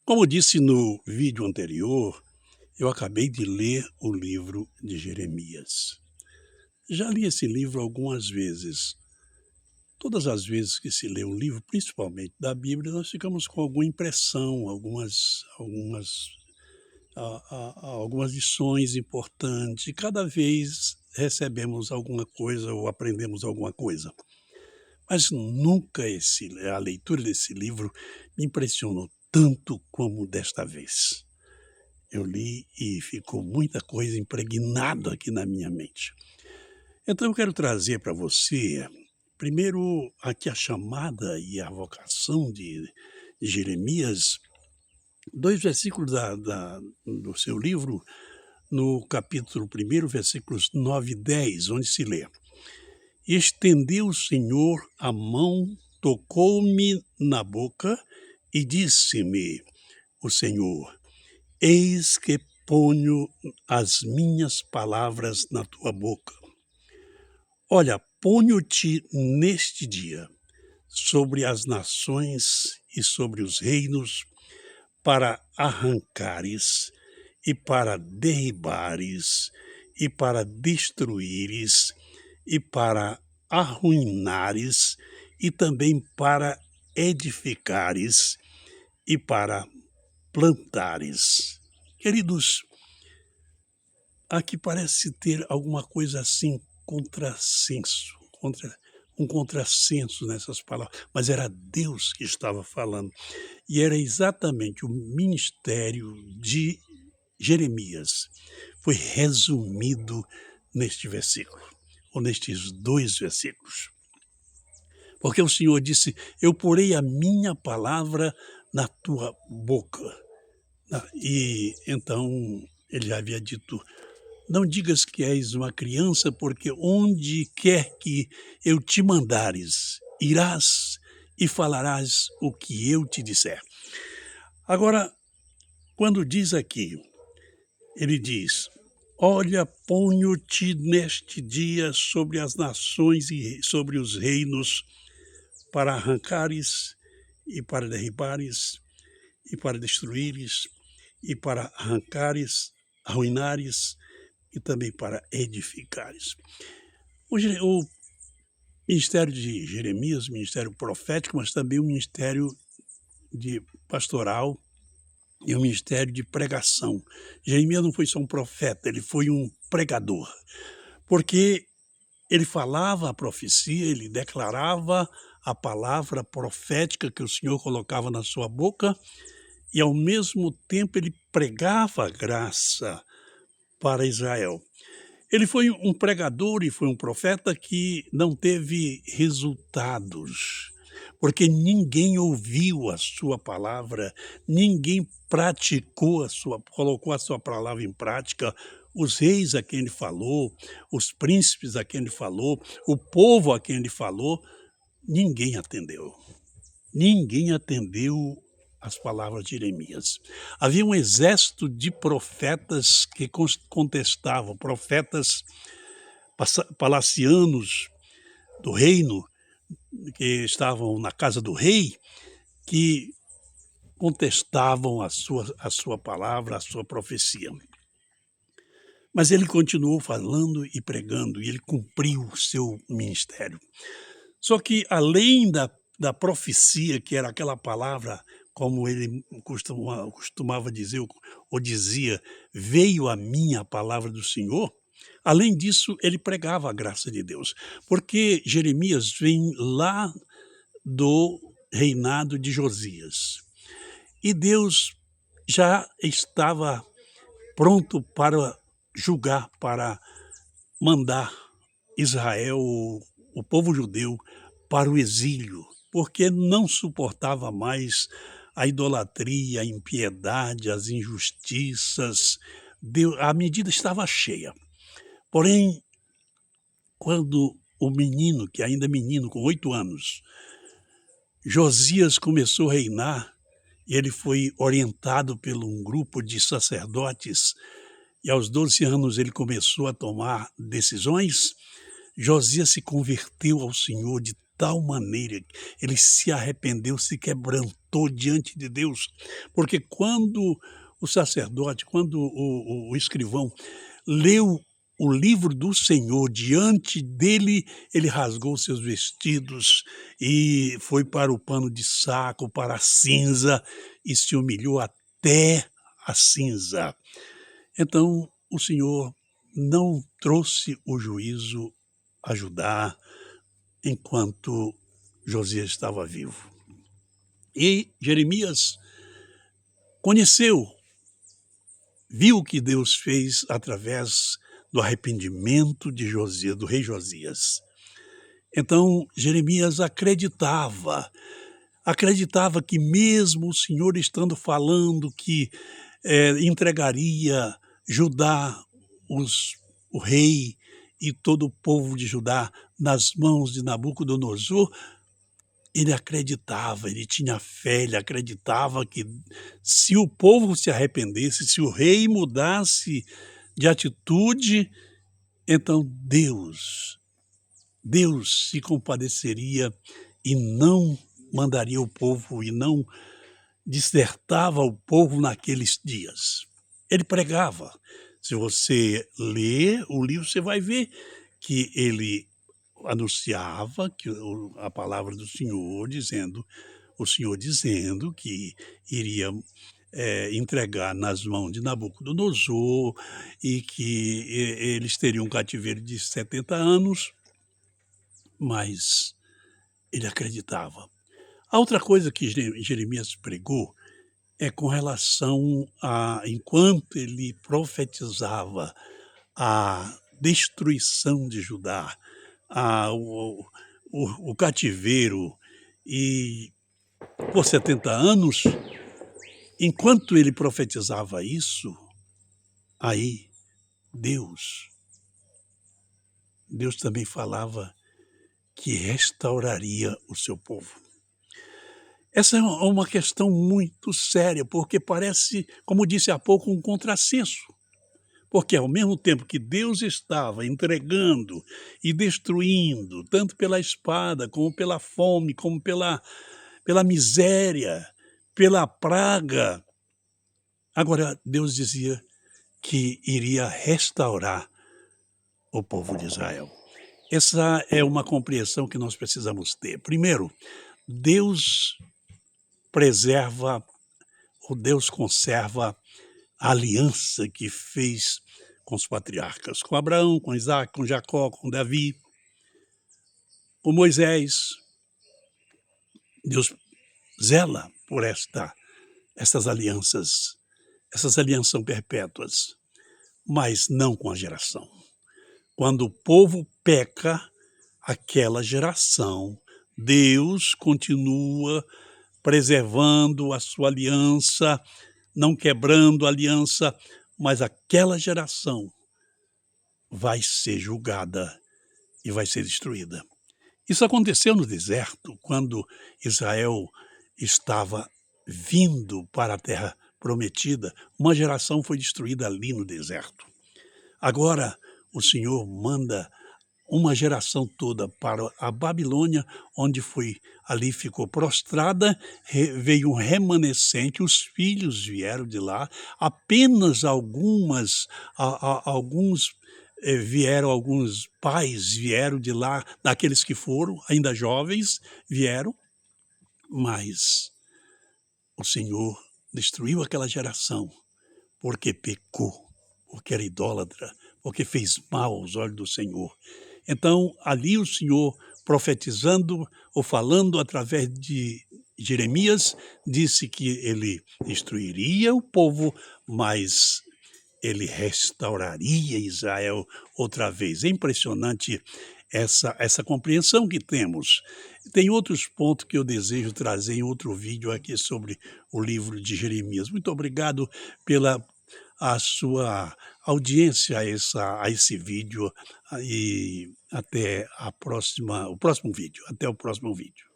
Como eu disse no vídeo anterior, eu acabei de ler o livro de Jeremias. Já li esse livro algumas vezes. Todas as vezes que se lê um livro, principalmente da Bíblia, nós ficamos com alguma impressão, algumas lições importantes, e cada vez recebemos alguma coisa ou aprendemos alguma coisa. Mas nunca a leitura desse livro me impressionou tanto como desta vez. Eu li e ficou muita coisa impregnada aqui na minha mente. Então eu quero trazer para você, primeiro, aqui a chamada e a vocação de Jeremias, 2 versículos do seu livro, no capítulo 1, versículos 9 e 10, onde se lê: Estendeu o Senhor a mão, tocou-me na boca e disse-me o Senhor: Eis que ponho as minhas palavras na tua boca. Olha, ponho-te neste dia sobre as nações e sobre os reinos, para arrancares e para derribares e para destruíres e para arruinares e também para edificares e para plantares. Queridos, aqui parece ter alguma coisa assim, um contrassenso nessas palavras, mas era Deus que estava falando, e era exatamente o ministério de Jeremias. Foi resumido neste versículo, ou nestes 2 versículos. Porque o Senhor disse: eu porei a minha palavra na tua boca. E então ele já havia dito: não digas que és uma criança, porque onde quer que eu te mandares, irás e falarás o que eu te disser. Agora, quando diz aqui, ele diz: olha, ponho-te neste dia sobre as nações e sobre os reinos, para arrancares e para derribares e para destruíres e para arrancares, arruinares e também para edificares. O ministério de Jeremias, ministério profético, mas também o ministério de pastoral e o ministério de pregação. Jeremias não foi só um profeta, ele foi um pregador, porque ele falava a profecia, ele declarava a palavra profética que o Senhor colocava na sua boca, e ao mesmo tempo ele pregava a graça para Israel. Ele foi um pregador e foi um profeta que não teve resultados, porque ninguém ouviu a sua palavra, ninguém colocou a sua palavra em prática. Os reis a quem ele falou, os príncipes a quem ele falou, o povo a quem ele falou, ninguém atendeu. Ninguém atendeu as palavras de Jeremias. Havia um exército de profetas que contestavam, profetas palacianos do reino, que estavam na casa do rei, que contestavam a sua palavra, a sua profecia. Mas ele continuou falando e pregando, e ele cumpriu o seu ministério. Só que além da profecia, que era aquela palavra, como ele costumava dizer, ou dizia, veio a mim a palavra do Senhor, além disso, ele pregava a graça de Deus. Porque Jeremias vem lá do reinado de Josias. E Deus já estava pronto para julgar, para mandar Israel, o povo judeu, para o exílio, porque não suportava mais a idolatria, a impiedade, as injustiças. A medida estava cheia. Porém, quando o menino, que ainda é menino, com 8 anos, Josias começou a reinar, e ele foi orientado por um grupo de sacerdotes, e aos 12 anos ele começou a tomar decisões. Josias se converteu ao Senhor de tal maneira, ele se arrependeu, se quebrantou diante de Deus, porque quando o sacerdote, quando o escrivão leu o livro do Senhor diante dele, ele rasgou seus vestidos e foi para o pano de saco, para a cinza, e se humilhou até a cinza. Então, o Senhor não trouxe o juízo a Judá enquanto Josias estava vivo. E Jeremias conheceu, viu o que Deus fez através do arrependimento de Josias, do rei Josias. Então, Jeremias acreditava que mesmo o Senhor estando falando que entregaria Judá, o rei e todo o povo de Judá nas mãos de Nabucodonosor, ele acreditava, ele tinha fé, ele acreditava que se o povo se arrependesse, se o rei mudasse de atitude, então Deus se compadeceria e não mandaria o povo e não desertava o povo naqueles dias. Ele pregava. Se você ler o livro, você vai ver que ele anunciava que a palavra do Senhor, o Senhor dizendo que iria entregar nas mãos de Nabucodonosor e que eles teriam um cativeiro de 70 anos, mas ele acreditava. A outra coisa que Jeremias pregou é com relação a, enquanto ele profetizava a destruição de Judá, o cativeiro, e por 70 anos, enquanto ele profetizava isso, aí Deus também falava que restauraria o seu povo. Essa é uma questão muito séria, porque parece, como disse há pouco, um contrassenso. Porque ao mesmo tempo que Deus estava entregando e destruindo, tanto pela espada, como pela fome, como pela miséria, pela praga, agora Deus dizia que iria restaurar o povo de Israel. Essa é uma compreensão que nós precisamos ter. Primeiro, Deus preserva, ou Deus conserva a aliança que fez com os patriarcas, com Abraão, com Isaac, com Jacó, com Davi, com Moisés. Deus zela por essas alianças são perpétuas, mas não com a geração. Quando o povo peca, aquela geração, Deus continua preservando a sua aliança, não quebrando a aliança, mas aquela geração vai ser julgada e vai ser destruída. Isso aconteceu no deserto, quando Israel estava vindo para a terra prometida, uma geração foi destruída ali no deserto. Agora, o Senhor manda uma geração toda para a Babilônia, onde ali ficou prostrada, veio um remanescente, os filhos vieram de lá, apenas alguns pais vieram de lá, daqueles que foram, ainda jovens, vieram, mas o Senhor destruiu aquela geração, porque pecou, porque era idólatra, porque fez mal aos olhos do Senhor. Então, ali o Senhor, profetizando ou falando através de Jeremias, disse que ele destruiria o povo, mas ele restauraria Israel outra vez. É impressionante essa compreensão que temos. Tem outros pontos que eu desejo trazer em outro vídeo aqui sobre o livro de Jeremias. Muito obrigado pela sua audiência a esse vídeo e até o próximo vídeo. Até o próximo vídeo.